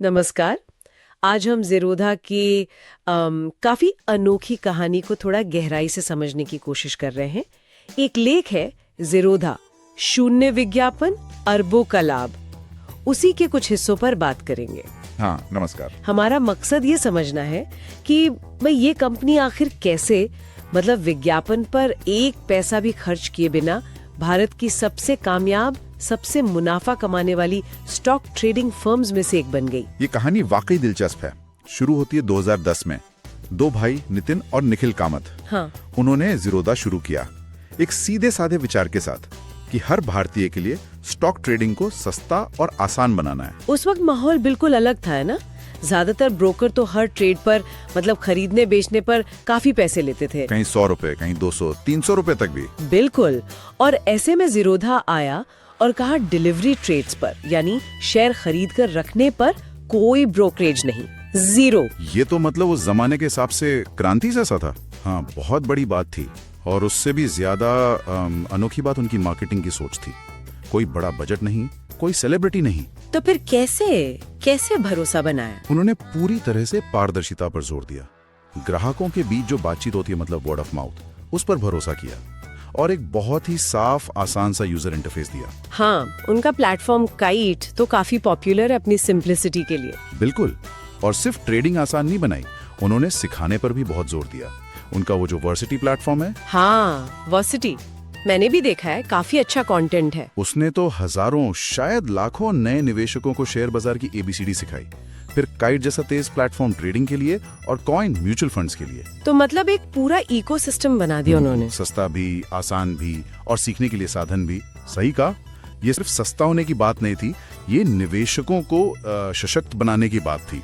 नमस्कार। आज हम ज़ीरोधा की काफ़ी अनोखी कहानी को थोड़ा गहराई से समझने की कोशिश कर रहे हैं। एक लेख है ज़ीरोधा, शून्य विज्ञापन अरबों का लाभ। उसी के कुछ हिस्सों पर बात करेंगे। हाँ, नमस्कार। हमारा मकसद ये समझना है कि भाई ये कंपनी आखिर कैसे, मतलब विज्ञापन पर एक पैसा भी खर्च किए बिना भारत की सबसे कामयाब, सबसे मुनाफा कमाने वाली स्टॉक ट्रेडिंग फर्म्स में से एक बन गई। ये कहानी वाकई दिलचस्प है। शुरू होती है 2010 में। दो भाई नितिन और निखिल कामत, हाँ, उन्होंने ज़ीरोधा शुरू किया एक सीधे साधे विचार के साथ कि हर भारतीय के लिए स्टॉक ट्रेडिंग को सस्ता और आसान बनाना है। उस वक्त माहौल बिल्कुल अलग था, है ना? ज्यादातर ब्रोकर तो हर ट्रेड पर, मतलब खरीदने बेचने पर काफी पैसे लेते थे। कहीं 100 रुपए, कहीं 200, 300 रुपए तक भी। बिल्कुल। और ऐसे में ज़ीरोधा आया और कहा डिलीवरी ट्रेड्स पर, यानी शेयर खरीद कर रखने पर कोई ब्रोकरेज नहीं, जीरो। ये तो मतलब उस जमाने के हिसाब से क्रांति जैसा था। हाँ, बहुत बड़ी बात थी। और उससे भी ज्यादा अनोखी बात उनकी मार्केटिंग की सोच थी। कोई बड़ा बजट नहीं, कोई सेलिब्रिटी नहीं। तो फिर कैसे भरोसा बनाया? उन्होंने पूरी तरह से पारदर्शिता पर जोर दिया। ग्राहकों के बीच जो बातचीत होती है, मतलब वर्ड ऑफ माउथ, उस पर भरोसा किया और एक बहुत ही साफ, आसान सा यूजर इंटरफेस दिया। हाँ, उनका प्लेटफॉर्म काइट तो काफी पॉपुलर है अपनी सिंप्लिसिटी के लिए। बिल्कुल। और सिर्फ ट्रेडिंग आसान नहीं बनाई, उन्होंने सिखाने पर भी बहुत जोर दिया। उनका वो जो वर्सिटी प्लेटफॉर्म है, हाँ, वर्सिटी मैंने भी देखा है, काफी अच्छा कंटेंट है। उसने तो हजारों, शायद लाखों नए निवेशकों को शेयर बाजार की एबीसीडी सिखाई। फिर काइट जैसा तेज प्लेटफॉर्म ट्रेडिंग के लिए और कॉइन म्यूचुअल फंड्स के लिए। तो मतलब एक पूरा इकोसिस्टम बना दिया उन्होंने। सस्ता भी, आसान भी और सीखने के लिए साधन भी। सही कहा। ये सिर्फ सस्ता होने की बात नहीं थी, ये निवेशकों को सशक्त बनाने की बात थी।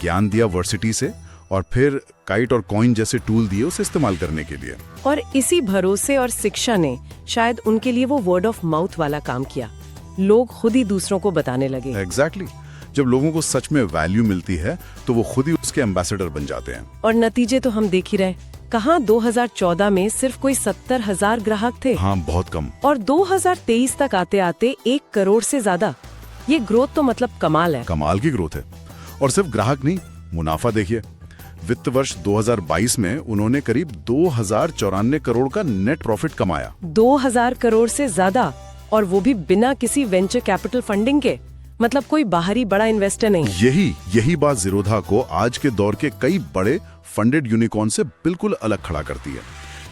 ज्ञान दिया वर्सिटी से और फिर काइट और कॉइन जैसे टूल दिए उसे इस्तेमाल करने के लिए। और इसी भरोसे और शिक्षा ने शायद उनके लिए वो वर्ड ऑफ माउथ वाला काम किया। लोग खुद ही दूसरों को बताने लगे। एग्जैक्टली। जब लोगों को सच में वैल्यू मिलती है तो वो खुद ही उसके एम्बेसडर बन जाते हैं। और नतीजे तो हम देख ही रहे। कहाँ 2014 में सिर्फ कोई 70,000 ग्राहक थे। हाँ, बहुत कम। और 2023 तक आते आते 1 करोड़ से ज्यादा। ये ग्रोथ तो मतलब कमाल है। कमाल की ग्रोथ है। और सिर्फ ग्राहक नहीं, मुनाफा देखिए। वित्त वर्ष 2022 में उन्होंने करीब 2094 करोड़ का नेट प्रॉफिट कमाया। 2000 करोड़ से ज्यादा, और वो भी बिना किसी वेंचर कैपिटल फंडिंग के। मतलब कोई बाहरी बड़ा इन्वेस्टर नहीं। यही बात ज़ीरोधा को आज के दौर के कई बड़े फंडेड यूनिकॉर्न से बिल्कुल अलग खड़ा करती है।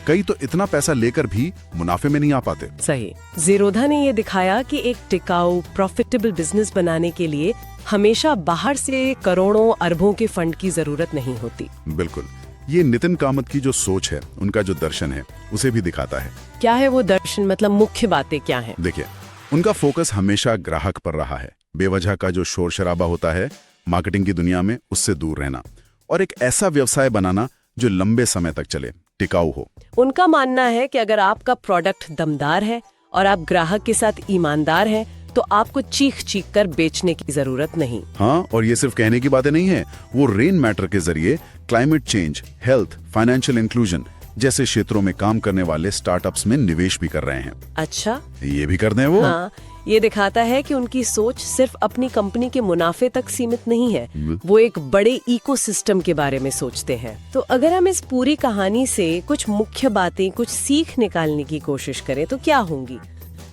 कई तो इतना पैसा लेकर भी मुनाफे में नहीं आ पाते। सही। ज़ीरोधा ने ये दिखाया कि एक टिकाऊ, प्रॉफिटेबल बिजनेस बनाने के लिए हमेशा बाहर से करोड़ों अरबों के फंड की जरूरत नहीं होती। बिल्कुल। ये नितिन कामत की जो सोच है, उनका जो दर्शन है, उसे भी दिखाता है। क्या है वो दर्शन, मतलब मुख्य बातें क्या हैं? देखिए, उनका फोकस हमेशा ग्राहक पर रहा है। बेवजह का जो शोर शराबा होता है मार्केटिंग की दुनिया में, उससे दूर रहना और एक ऐसा व्यवसाय बनाना जो लंबे समय तक चले, टिकाऊ हो। उनका मानना है कि अगर आपका प्रोडक्ट दमदार है और आप ग्राहक के साथ ईमानदार हैं, तो आपको चीख कर बेचने की जरूरत नहीं। हाँ, और ये सिर्फ कहने की बातें नहीं है। वो रेन मैटर के जरिए climate change, health, financial inclusion जैसे क्षेत्रों में काम करने वाले स्टार्टअप्स में निवेश भी कर रहे हैं। अच्छा, ये भी कर दें वो। हाँ, ये दिखाता है कि उनकी सोच सिर्फ अपनी कंपनी के मुनाफे तक सीमित नहीं है, वो एक बड़े इकोसिस्टम के बारे में सोचते हैं। तो अगर हम इस पूरी कहानी से कुछ मुख्य बातें, कुछ सीख निकालने की कोशिश करें तो क्या होंगी?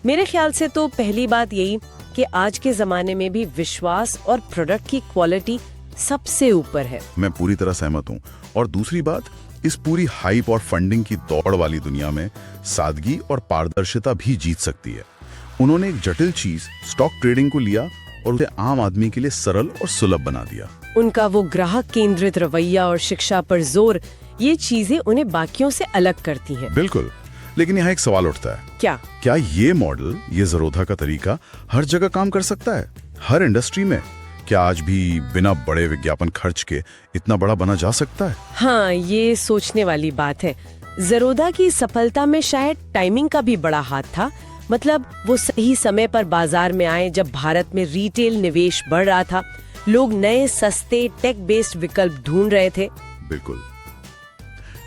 मेरे ख्याल से तो पहली बात यही कि आज के जमाने में भी विश्वास और प्रोडक्ट की क्वालिटी सबसे ऊपर है। मैं पूरी तरह सहमत हूँ। और दूसरी बात, इस पूरी हाइप और फंडिंग की दौड़ वाली दुनिया में सादगी और पारदर्शिता भी जीत सकती है। उन्होंने एक जटिल चीज, स्टॉक ट्रेडिंग को लिया और उसे आम आदमी के लिए सरल और सुलभ बना दिया। उनका वो ग्राहक केंद्रित रवैया और शिक्षा पर जोर, ये चीजें उन्हें बाकियों से अलग करती हैं। बिल्कुल। लेकिन यहाँ एक सवाल उठता है, क्या ये मॉडल, ये ज़ीरोधा का तरीका हर जगह काम कर सकता है, हर इंडस्ट्री में? क्या आज भी बिना बड़े विज्ञापन खर्च के इतना बड़ा बना जा सकता है? हाँ, ये सोचने वाली बात है। ज़ीरोधा की सफलता में शायद टाइमिंग का भी बड़ा हाथ था। मतलब वो सही समय पर बाजार में आए जब भारत में रिटेल निवेश बढ़ रहा था, लोग नए सस्ते टेक बेस्ड विकल्प ढूंढ रहे थे। बिल्कुल।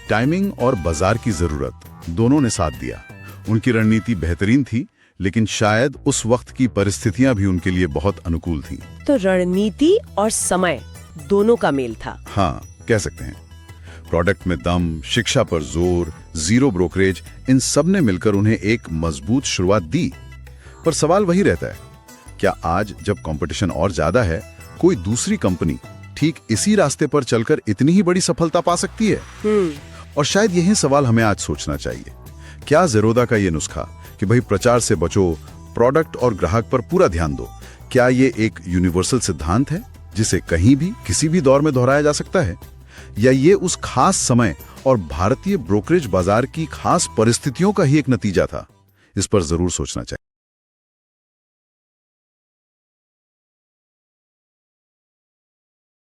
टाइमिंग और बाजार की जरूरत दोनों ने साथ दिया। उनकी रणनीति बेहतरीन थी, लेकिन शायद उस वक्त की परिस्थितियां भी उनके लिए बहुत अनुकूल थीं। तो रणनीति और समय दोनों का मेल था। हाँ, कह सकते हैं। प्रोडक्ट में दम, शिक्षा पर जोर, जीरो ब्रोकरेज, इन सब ने मिलकर उन्हें एक मजबूत शुरुआत दी। पर सवाल वही रहता है, क्या आज जब कंपटीशन और ज्यादा है, कोई दूसरी कंपनी ठीक इसी रास्ते पर चलकर इतनी ही बड़ी सफलता पा सकती है? और शायद यही सवाल हमें आज सोचना चाहिए। क्या ज़ेरोदा का ये नुस्खा कि भाई प्रचार से बचो, प्रोडक्ट और ग्राहक पर पूरा ध्यान दो, क्या ये एक यूनिवर्सल सिद्धांत है जिसे कहीं भी किसी भी दौर में दोहराया जा सकता है, या ये उस खास समय और भारतीय ब्रोकरेज बाजार की खास परिस्थितियों का ही एक नतीजा था? इस पर जरूर सोचना चाहिए।